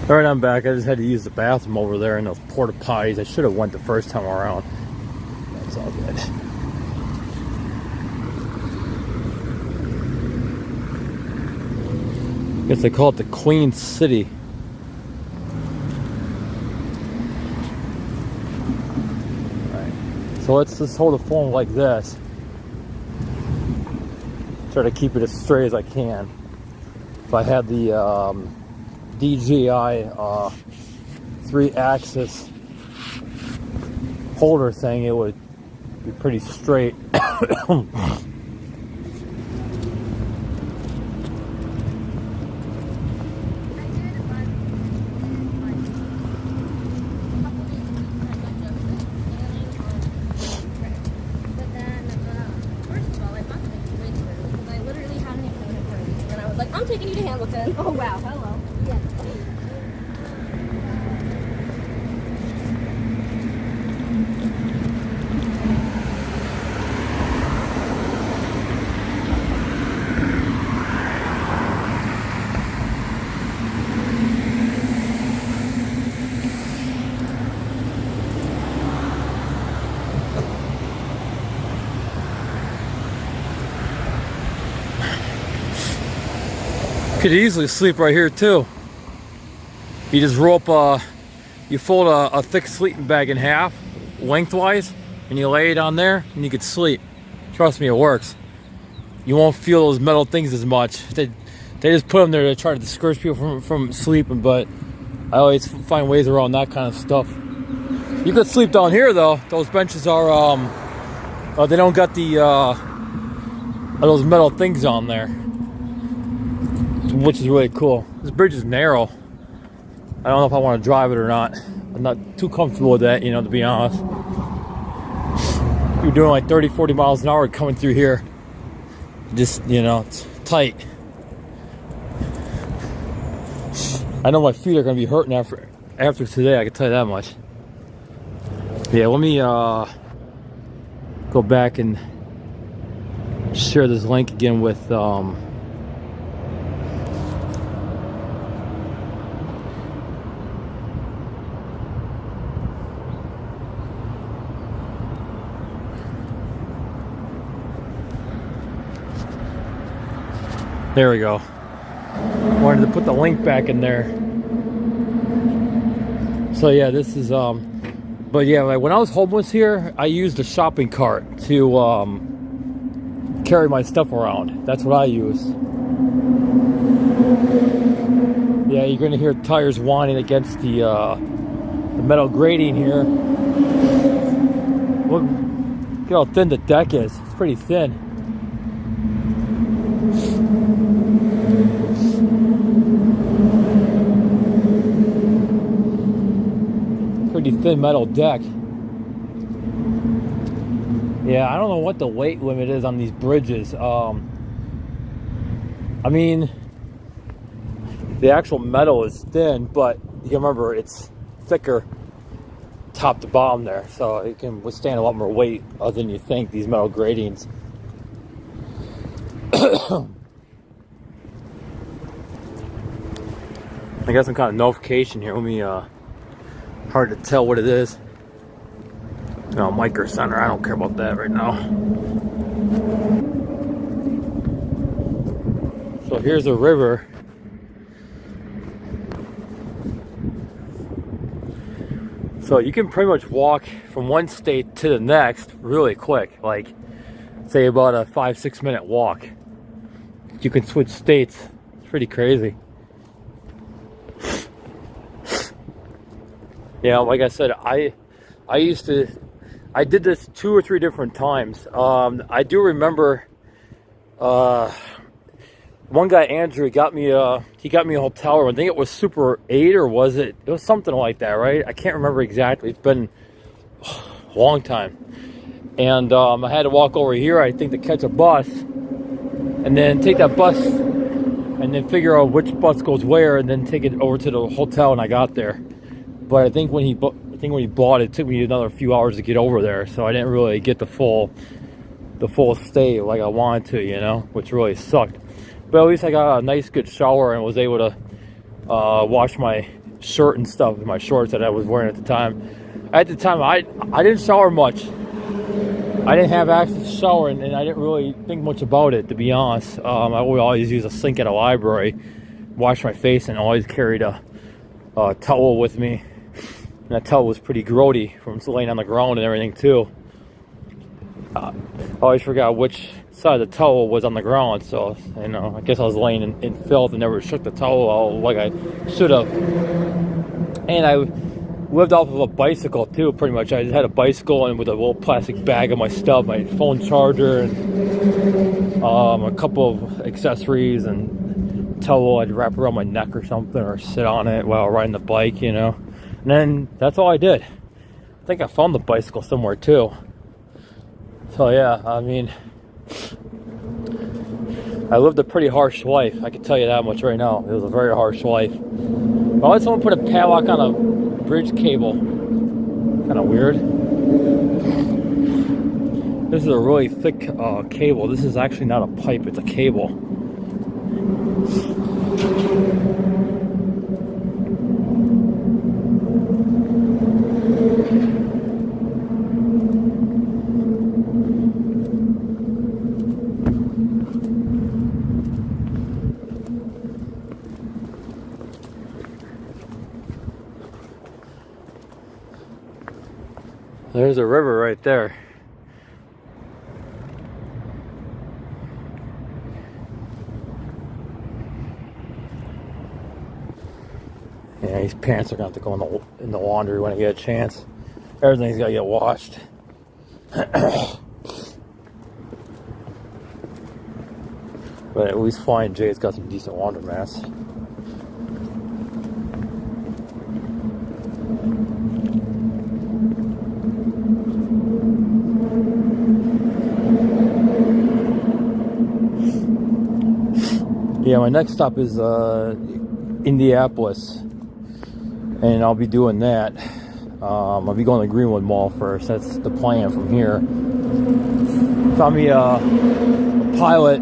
All right, I'm back. I just had to use the bathroom over there in those porta potties. I should have went the first time around. That's all good. I guess they call it the Queen City. All right. So let's just hold the phone like this. Try to keep it as straight as I can. If I had the DJI 3-axis holder thing, it would be pretty straight. I'm taking you to Hamilton. Oh wow, hello. Yeah. Could easily sleep right here too. You just roll up, you fold a thick sleeping bag in half, lengthwise, and you lay it on there, and you could sleep. Trust me, it works. You won't feel those metal things as much. They just put them there to try to discourage people from sleeping, but I always find ways around that kind of stuff. You could sleep down here though. Those benches are, they don't got the those metal things on there, which is really cool. This bridge is narrow. I don't know if I want to drive it or not. I'm not too comfortable with that, you know, to be honest. You're doing like 30, 40 miles an hour coming through here. Just, you know, it's tight. I know my feet are going to be hurting after today, I can tell you that much. Yeah, let me go back and share this link again with there we go. Wanted to put the link back in there. So yeah, this is but yeah, like when I was homeless here, I used a shopping cart to carry my stuff around. That's what I use. Yeah, you're gonna hear tires whining against the metal grating here. Look how thin the deck is. It's pretty thin. Pretty thin metal deck. Yeah, I don't know what the weight limit is on these bridges. I mean, the actual metal is thin, but you remember it's thicker top to bottom there, so it can withstand a lot more weight than you think, these metal gratings. I got some kind of notification here. Let me hard to tell what it is. No, micro center. I don't care about that right now. So here's a river. So you can pretty much walk from one state to the next really quick. Like, say about a 5-6 minute walk. You can switch states. It's pretty crazy. Yeah, like I said, I did this 2 or 3 different times. I do remember one guy, Andrew, got me a hotel room. I think it was Super 8, or was it? It was something like that, right? I can't remember exactly. It's been a long time. And I had to walk over here, I think, to catch a bus, and then take that bus, and then figure out which bus goes where, and then take it over to the hotel. And I got there. But I think when he bought it, it took me another few hours to get over there, so I didn't really get the full stay like I wanted to, you know, which really sucked. But at least I got a nice good shower and was able to wash my shirt and stuff, my shorts that I was wearing at the time. At the time, I didn't shower much. I didn't have access to shower, and I didn't really think much about it, to be honest. I would always use a sink at a library, wash my face, and always carried a towel with me. And that towel was pretty grody from laying on the ground and everything too. I always forgot which side of the towel was on the ground, so I guess I was laying in filth and never shook the towel out like I should have. And I lived off of a bicycle too, pretty much. I just had a bicycle and with a little plastic bag of my stuff, my phone charger, and a couple of accessories and towel I'd wrap around my neck or something, or sit on it while riding the bike, And then that's all I did. I think I found the bicycle somewhere too. So yeah, I mean, I lived a pretty harsh life. I can tell you that much right now. It was a very harsh life. Why would someone put a padlock on a bridge cable? Kind of weird. This is a really thick cable. This is actually not a pipe, it's a cable. There's a river right there. Yeah, these pants are gonna have to go in the laundry when I get a chance. Everything's gotta get washed. But at least Flying J's got some decent laundromats. Yeah, my next stop is Indianapolis, and I'll be doing that. I'll be going to Greenwood Mall first. That's the plan from here. Found me a pilot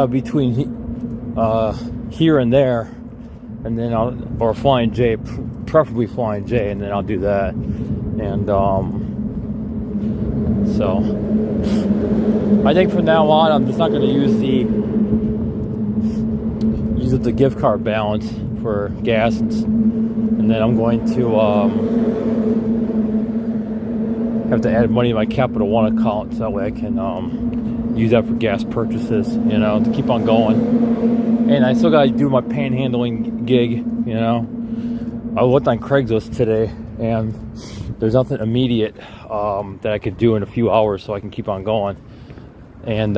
between here and there, and then or Flying J, preferably Flying J, and then I'll do that. And so I think from now on, I'm just not going to use the gift card balance for gas, and then I'm going to have to add money to my Capital One account so that way I can use that for gas purchases, to keep on going. And I still got to do my panhandling gig, I looked on Craigslist today, and there's nothing immediate that I could do in a few hours, so I can keep on going. And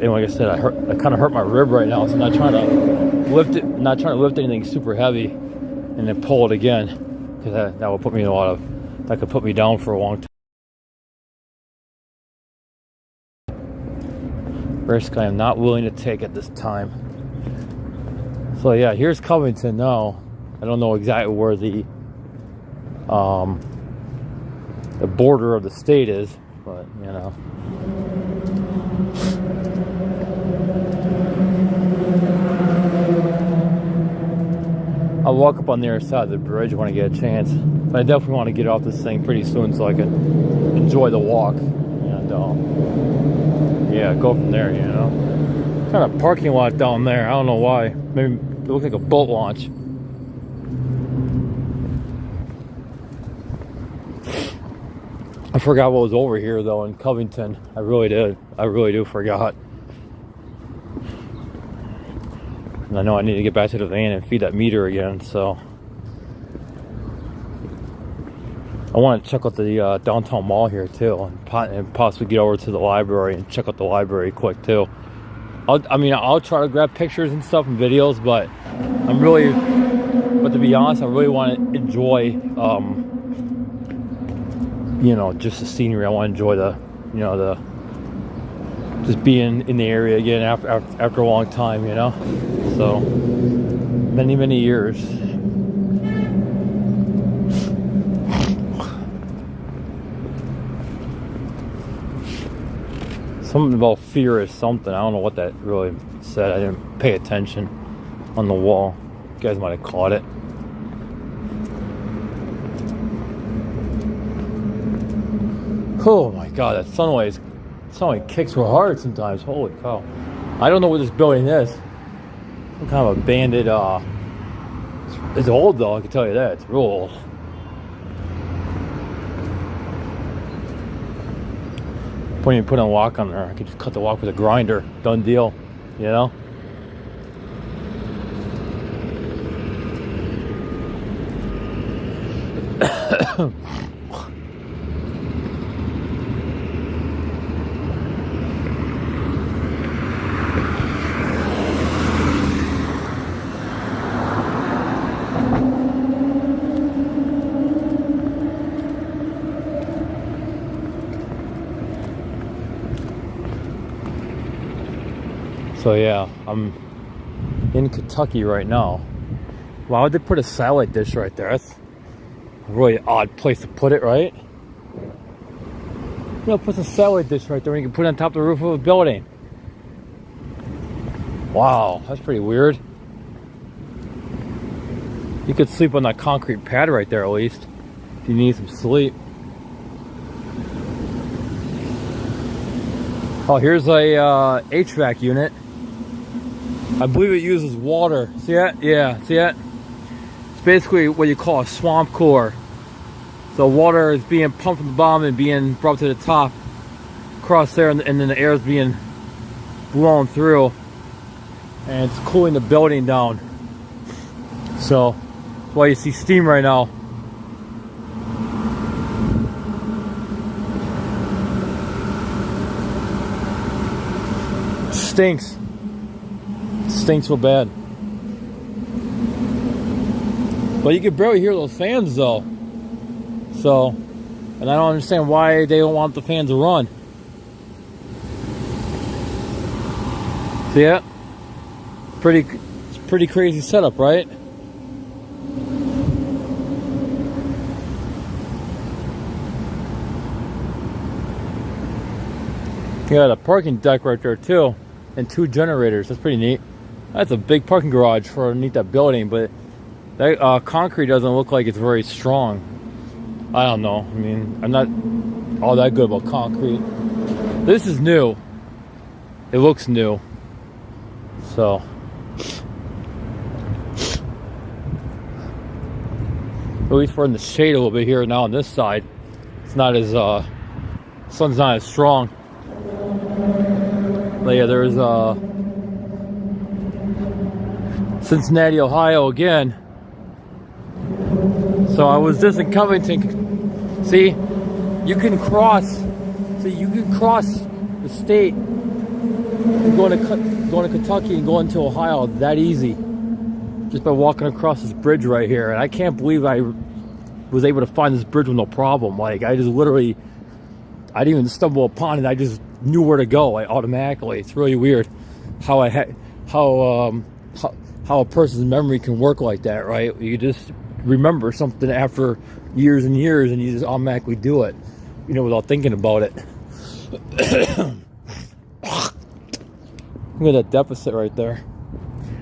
like I said, I kind of hurt my rib right now, so I'm not trying to lift it. Not trying to lift anything super heavy, and then pull it again, because that would put me in that could put me down for a long time. Risk I am not willing to take at this time. So yeah, here's Covington now. I don't know exactly where the border of the state is, but I'll walk up on the other side of the bridge when I get a chance. But I definitely want to get off this thing pretty soon so I can enjoy the walk. And yeah, go from there, Kind of parking lot down there. I don't know why. Maybe it looks like a boat launch. I forgot what was over here though in Covington. I really did. I really do forgot. And I know I need to get back to the van and feed that meter again, so I want to check out the downtown mall here too, and possibly get over to the library and check out the library quick too. I'll try to grab pictures and stuff and videos, but to be honest, I really want to enjoy, just the scenery. I want to enjoy just being in the area again after a long time, so many years. Something about fear is something. I don't know what that really said. I didn't pay attention. on the wall. You guys might have caught it. Oh my god, that sunlight kicks so hard sometimes. Holy cow. I don't know what this building is. Some kind of abandoned, it's old though, I can tell you that. It's real old. Put a lock on there. I could just cut the lock with a grinder. Done deal. You know? So yeah, I'm in Kentucky right now. Why would they put a satellite dish right there? That's a really odd place to put it, right? You know, put a satellite dish right there and you can put it on top of the roof of a building. Wow, that's pretty weird. You could sleep on that concrete pad right there at least, if you need some sleep. Oh, here's a HVAC unit. I believe it uses water. See that? Yeah, see that? It's basically what you call a swamp cooler. So water is being pumped from the bottom and being brought to the top, across there, and then the air is being blown through, and it's cooling the building down. So that's why you see steam right now. Stinks. Stinks so bad. But you can barely hear those fans though. So, and I don't understand why they don't want the fans to run. See that? It's pretty crazy setup, right? You got a parking deck right there too, and 2 generators. That's pretty neat. That's a big parking garage for underneath that building, but that concrete doesn't look like it's very strong. I don't know. I mean, I'm not all that good about concrete. This is new. It looks new. So, at least we're in the shade a little bit here now on this side. It's not as, sun's not as strong. But yeah, there's Cincinnati, Ohio again. So I was just in Covington. See, you can cross the state and going to Kentucky and going to Ohio that easy, just by walking across this bridge right here. And I can't believe I was able to find this bridge with no problem. Like, I just literally, I didn't even stumble upon it. I just knew where to go, like, automatically. It's really weird how how a person's memory can work like that, right? You just remember something after years and years, and you just automatically do it, you know, without thinking about it. Look at that deficit right there.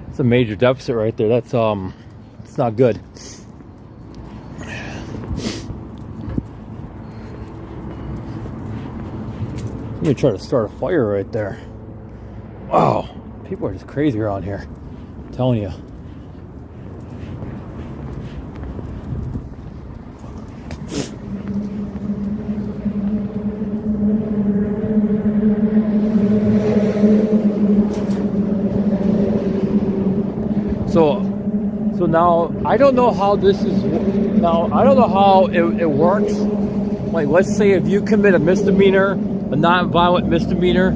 It's a major deficit right there. That's it's not good. I'm gonna try to start a fire right there. Wow, people are just crazy around here. I'm telling you. So now I don't know how this is. Now I don't know how it works. Like, let's say if you commit a misdemeanor, a non-violent misdemeanor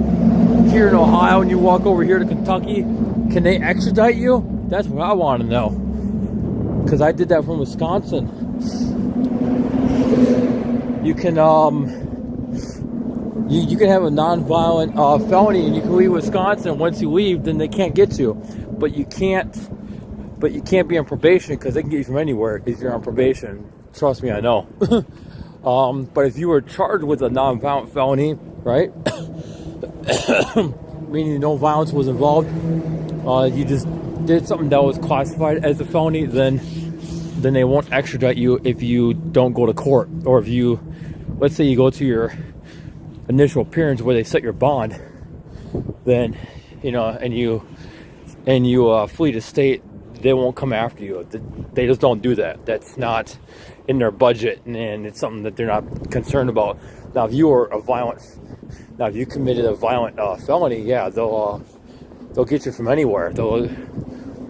here in Ohio, and you walk over here to Kentucky, can they extradite you? That's what I want to know, because I did that from Wisconsin. You can you can have a non-violent felony, and you can leave Wisconsin. Once you leave, then they can't get you, but you can't be on probation, because they can get you from anywhere if you're on probation. Trust me, I know. But if you were charged with a non-violent felony, right, meaning no violence was involved, you just did something that was classified as a felony, then they won't extradite you if you don't go to court, or if you, let's say you go to your initial appearance where they set your bond, then and you flee to state, they won't come after you. They just don't do that. That's not in their budget, and it's something that they're not concerned about. Now, if you committed a violent felony, yeah, they'll get you from anywhere. They'll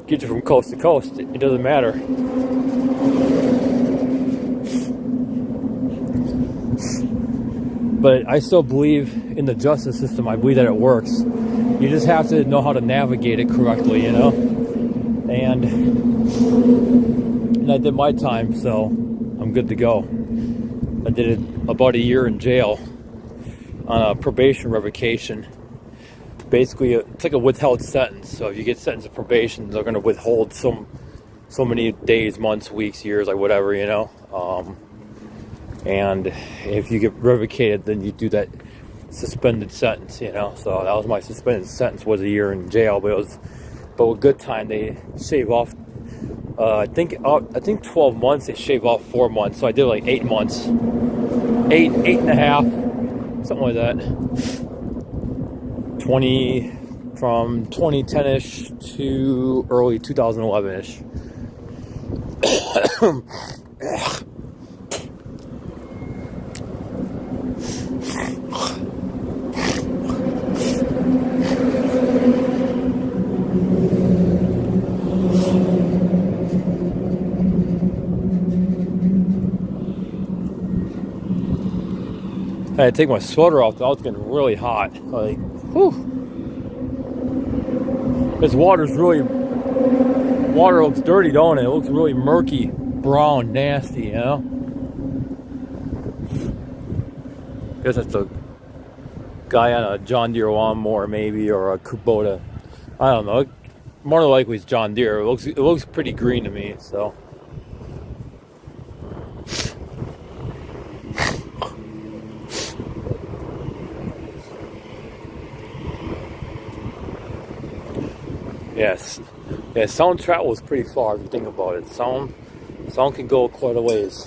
get you from coast to coast. It doesn't matter. But I still believe in the justice system. I believe that it works. You just have to know how to navigate it correctly, And I did my time, so I'm good to go. I did it about a year in jail on a probation revocation. Basically, it's like a withheld sentence. So if you get sentenced to probation, they're going to withhold so many days, months, weeks, years, like whatever, And if you get revocated, then you do that suspended sentence, So that was my suspended sentence, was a year in jail. But a good time, they shave off. I think 12 months. They shave off 4 months. So I did like 8 months, eight and a half, something like that. From 2010ish to early 2011ish. I had to take my sweater off. I was getting really hot. Like, whew. This water looks dirty, don't it? It looks really murky, brown, nasty, Guess that's a guy on a John Deere lawnmower, maybe, or a Kubota. I don't know. More than likely it's John Deere. It looks pretty green to me, so. Yes. Yeah, sound travels pretty far if you think about it. Sound can go quite a ways.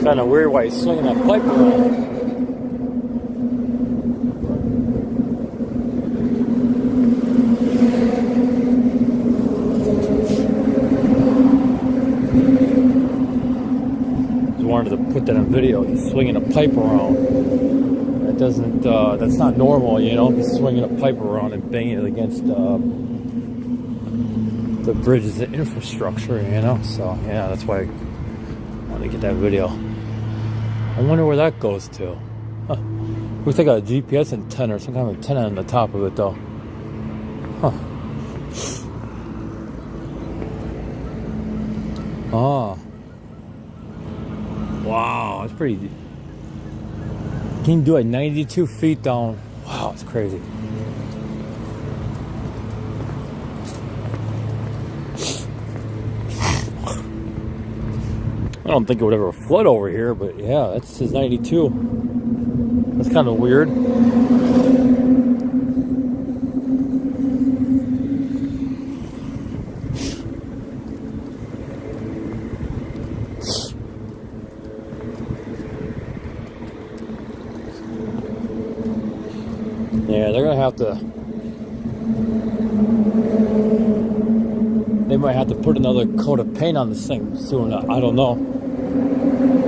Kind of weird why he's swinging that pipe around. Wanted to put that on video. He's swinging a pipe around. That's not normal, He's swinging a pipe around and banging it against the bridges and infrastructure, So yeah, that's why I want to get that video. I wonder where that goes to. Huh. Looks like a GPS antenna or some kind of antenna on the top of it, though. Huh. Ah. Wow, it's pretty. Can you do it 92 feet down? Wow, it's crazy. I don't think it would ever flood over here, but yeah, that says 92. That's kind of weird. Yeah, they're gonna have to. They might have to put another coat of paint on this thing soon. I don't know.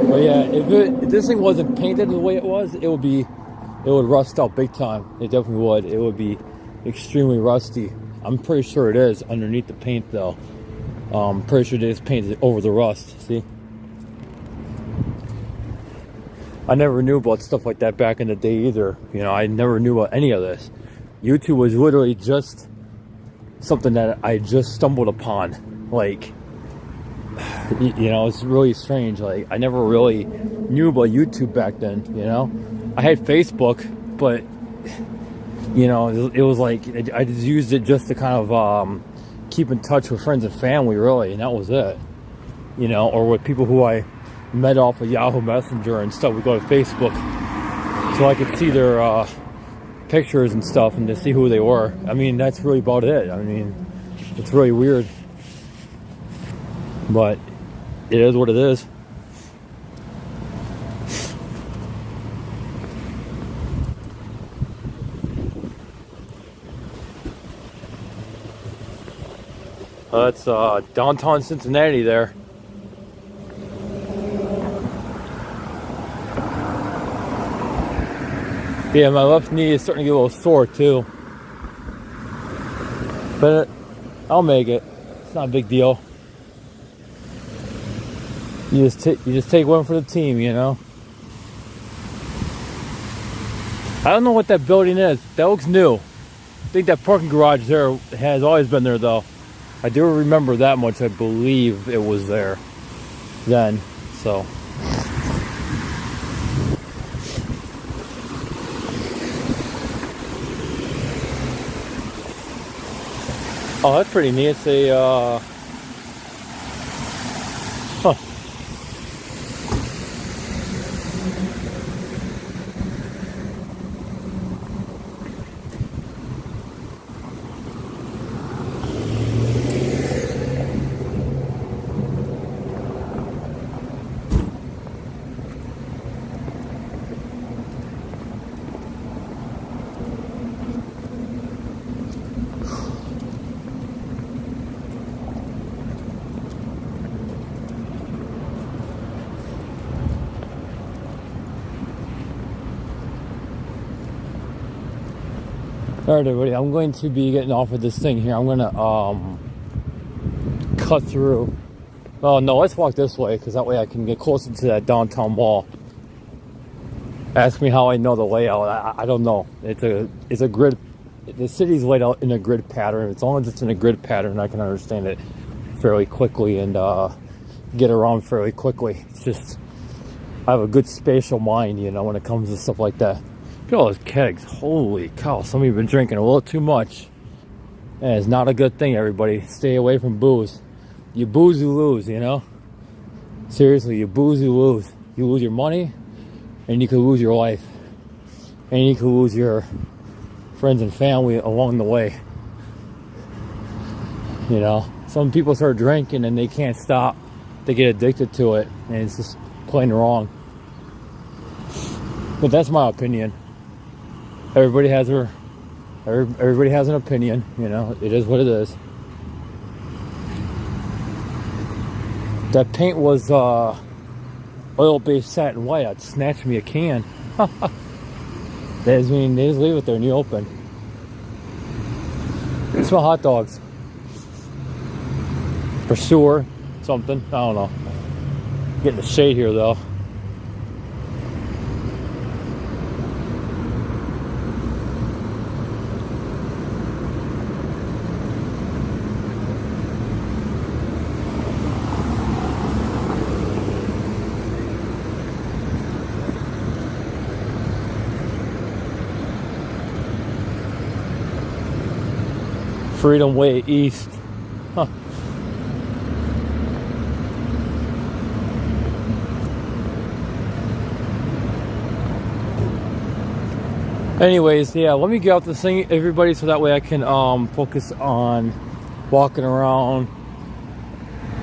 But yeah, if this thing wasn't painted the way it was, it would rust out big time. It definitely would. It would be extremely rusty. I'm pretty sure it is underneath the paint, though. I'm pretty sure they just painted over the rust. See. I never knew about stuff like that back in the day either. I never knew about any of this. YouTube was literally just something that I just stumbled upon. Like, it's really strange. Like, I never really knew about YouTube back then, I had Facebook, but, it was like, I just used it just to kind of keep in touch with friends and family, really, and that was it. You know, or with people who I met off of Yahoo Messenger and stuff. We go to Facebook so I could see their pictures and stuff and to see who they were. I mean, that's really about it. I mean, it's really weird, but it is what it is. That's downtown Cincinnati there. Yeah, my left knee is starting to get a little sore too. But I'll make it. It's not a big deal. You just take one for the team, you know. I don't know what that building is. That looks new. I think that parking garage there has always been there though. I do remember that much. I believe it was there then. So oh, that's pretty neat. It's a huh. All right, everybody, I'm going to be getting off of this thing here. I'm going to cut through. Oh, no, let's walk this way because that way I can get closer to that downtown mall. Ask me how I know the layout. I don't know. It's a grid. The city's laid out in a grid pattern. As long as it's in a grid pattern, I can understand it fairly quickly and get around fairly quickly. It's just, I have a good spatial mind, you know, when it comes to stuff like that. Look at all those kegs. Holy cow, some of you have been drinking a little too much. And it's not a good thing, everybody. Stay away from booze. You booze, you lose, you know? Seriously, you booze, you lose. You lose your money, and you could lose your life. And you could lose your friends and family along the way. You know? Some people start drinking and they can't stop. They get addicted to it, and it's just plain wrong. But that's my opinion. Everybody has an opinion, you know. It is what it is. That paint was oil-based satin white. I'd snatch me a can. They just leave it there and you open. I smell hot dogs. For sure. Something. I don't know. Getting the shade here though. Freedom Way East. Huh. Anyways, yeah, let me get out this thing, everybody, so that way I can focus on walking around,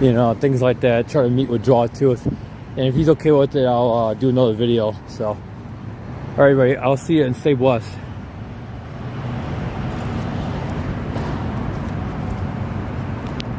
you know, things like that. Try to meet with Jawtooth, and if he's okay with it, I'll do another video. So, all right, everybody, I'll see you and stay blessed.